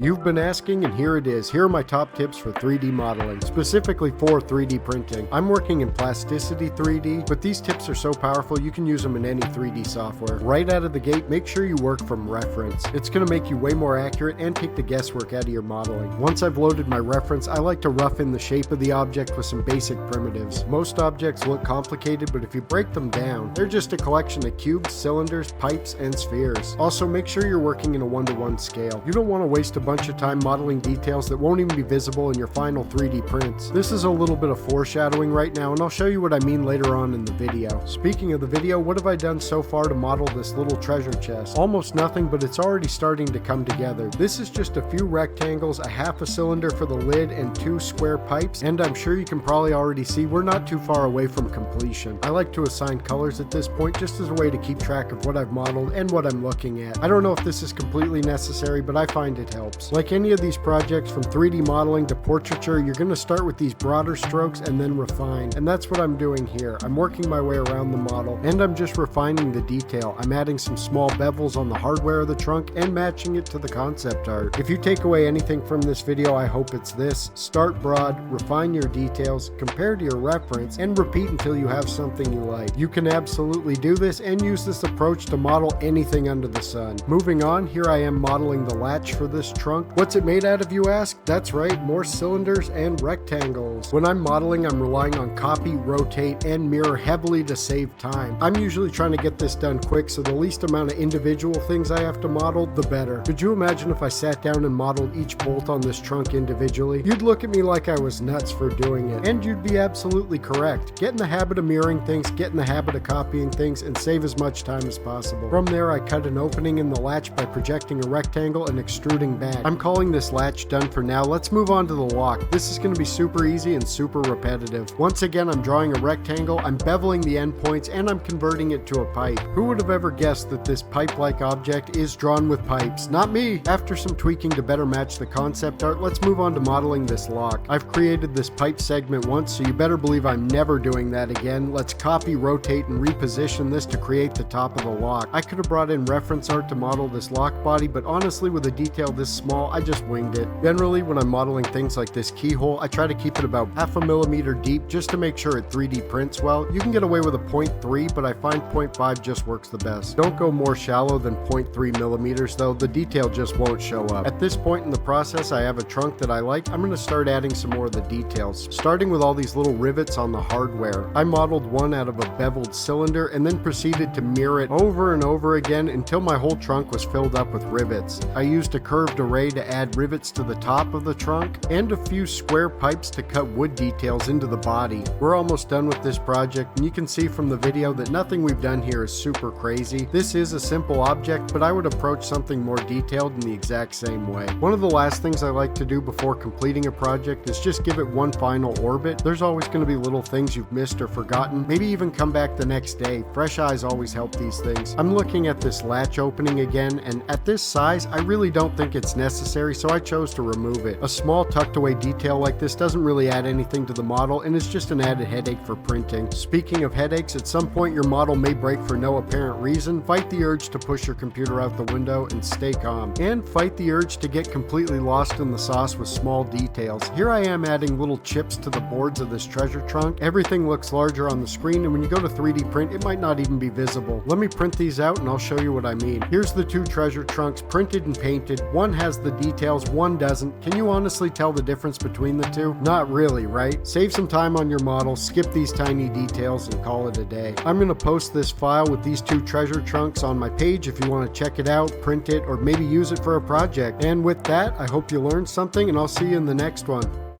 You've been asking, and here it is. Here are my top tips for 3D modeling, specifically for 3D printing. I'm working in Plasticity 3D, but these tips are so powerful you can use them in any 3D software. Right out of the gate, make sure you work from reference. It's going to make you way more accurate and take the guesswork out of your modeling. Once I've loaded my reference, I like to rough in the shape of the object with some basic primitives. Most objects look complicated, but if you break them down, they're just a collection of cubes, cylinders, pipes, and spheres. Also, make sure you're working in a 1:1 scale. You don't want to waste a bunch of time modeling details that won't even be visible in your final 3D prints. This is a little bit of foreshadowing right now, and I'll show you what I mean later on in the video. Speaking of the video, what have I done so far to model this little treasure chest? Almost nothing, but it's already starting to come together. This is just a few rectangles, a half a cylinder for the lid, and 2 square pipes, and I'm sure you can probably already see we're not too far away from completion. I like to assign colors at this point just as a way to keep track of what I've modeled and what I'm looking at. I don't know if this is completely necessary, but I find it helps. Like any of these projects, from 3D modeling to portraiture, you're going to start with these broader strokes and then refine, and that's what I'm doing here. I'm working my way around the model, and I'm just refining the detail. I'm adding some small bevels on the hardware of the trunk and matching it to the concept art. If you take away anything from this video, I hope it's this: start broad, refine your details, compare to your reference, and repeat until you have something you like. You can absolutely do this and use this approach to model anything under the sun. Moving on, here I am modeling the latch for this trunk. What's it made out of, you ask? That's right, more cylinders and rectangles. When I'm modeling, I'm relying on copy, rotate, and mirror heavily to save time. I'm usually trying to get this done quick, so the least amount of individual things I have to model, the better. Could you imagine if I sat down and modeled each bolt on this trunk individually? You'd look at me like I was nuts for doing it, and you'd be absolutely correct. Get in the habit of mirroring things, get in the habit of copying things, and save as much time as possible. From there, I cut an opening in the latch by projecting a rectangle and extruding back. I'm calling this latch done for now. Let's move on to the lock. This is going to be super easy and super repetitive. Once again, I'm drawing a rectangle, I'm beveling the endpoints, and I'm converting it to a pipe. Who would have ever guessed that this pipe-like object is drawn with pipes? Not me! After some tweaking to better match the concept art, let's move on to modeling this lock. I've created this pipe segment once, so you better believe I'm never doing that again. Let's copy, rotate, and reposition this to create the top of the lock. I could have brought in reference art to model this lock body, but honestly, with a detail this small, I just winged it. Generally, when I'm modeling things like this keyhole, I try to keep it about 0.5 millimeter deep just to make sure it 3D prints well. You can get away with a 0.3, but I find 0.5 just works the best. Don't go more shallow than 0.3 millimeters though, the detail just won't show up. At this point in the process, I have a trunk that I like. I'm going to start adding some more of the details, starting with all these little rivets on the hardware. I modeled one out of a beveled cylinder and then proceeded to mirror it over and over again until my whole trunk was filled up with rivets. I used a curved array to add rivets to the top of the trunk and a few square pipes to cut wood details into the body. We're almost done with this project, and you can see from the video that nothing we've done here is super crazy. This is a simple object, but I would approach something more detailed in the exact same way. One of the last things I like to do before completing a project is just give it one final orbit. There's always going to be little things you've missed or forgotten, maybe even come back the next day. Fresh eyes always help these things. I'm looking at this latch opening again, and at this size, I really don't think it's necessary, so I chose to remove it. A small tucked away detail like this doesn't really add anything to the model, and it's just an added headache for printing. Speaking of headaches, at some point your model may break for no apparent reason. Fight the urge to push your computer out the window and stay calm. And fight the urge to get completely lost in the sauce with small details. Here I am adding little chips to the boards of this treasure trunk. Everything looks larger on the screen, and when you go to 3D print, it might not even be visible. Let me print these out and I'll show you what I mean. Here's the 2 treasure trunks printed and painted. One has the details, one doesn't. Can you honestly tell the difference between the two? Not really, right? Save some time on your model, skip these tiny details, and call it a day. I'm going to post this file with these 2 treasure trunks on my page if you want to check it out, print it, or maybe use it for a project. And with that, I hope you learned something, and I'll see you in the next one.